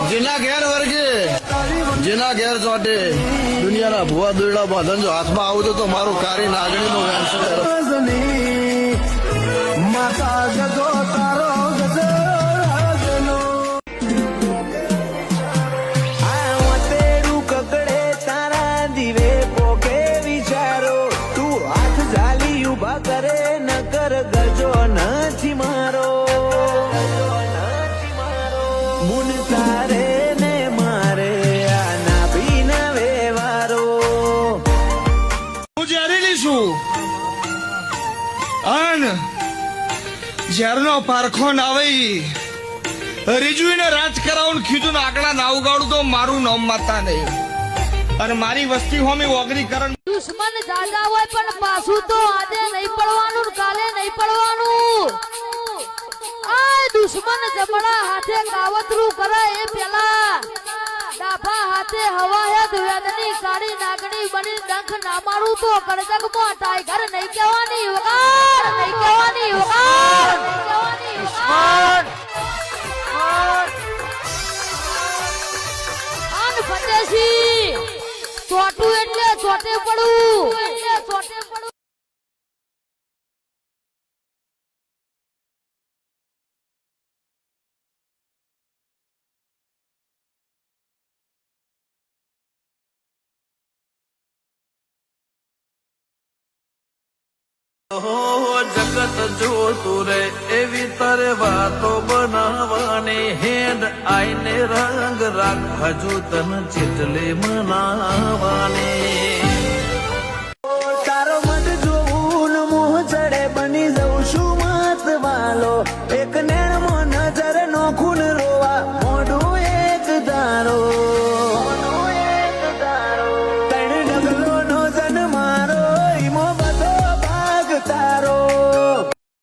જેના ઘેર વર્ગે જેના ઘેર ચોટે દુનિયાના ભુવા દોરડા બાંધન જો હાથમાં આવું તો મારું કારી નાગણીનો વેણસો માતા ગજો તારો ગજો કકડે તારા દીવે પોકે વિચારો તું હાથ ઝાલી ઉભા કરે ન કર ગજો નથી મારો મુન તારે ને મારે આના બીના વ્યવહારો હું ઝેરીલી છું અન ઝેરનો પારખો નાવી રીજુઈને રાજ કરાવું કીધું ને આગળ ના ઉગાડું તો મારું નામ માતા નહીં અને મારી વસ્તી હોમી ઓગરી કરણ દુશ્મન જાજા હોય પણ પાછું તો આજે નહીં પડવાનું કાલે નહીં પડવાનું આ દુશ્મન જમણા હાથે કાવતરું કરે એ પેલા ડાભા હાથે હવા હે વેદની કાળી નાગણી બની ડંખ ના મારું તો કડકક માં ટાઈગર નહીં કહેવાની વગાડ નહીં કહેવાની વગાડ દુશ્મન આન ફતેશી ચોટું એટલે ચોટે પડું જગત જોતું રે એવી તારે વાતો બનાવવાની હેડ આઈને રંગ રાખ હજુ તન ચેટલે મનાવાની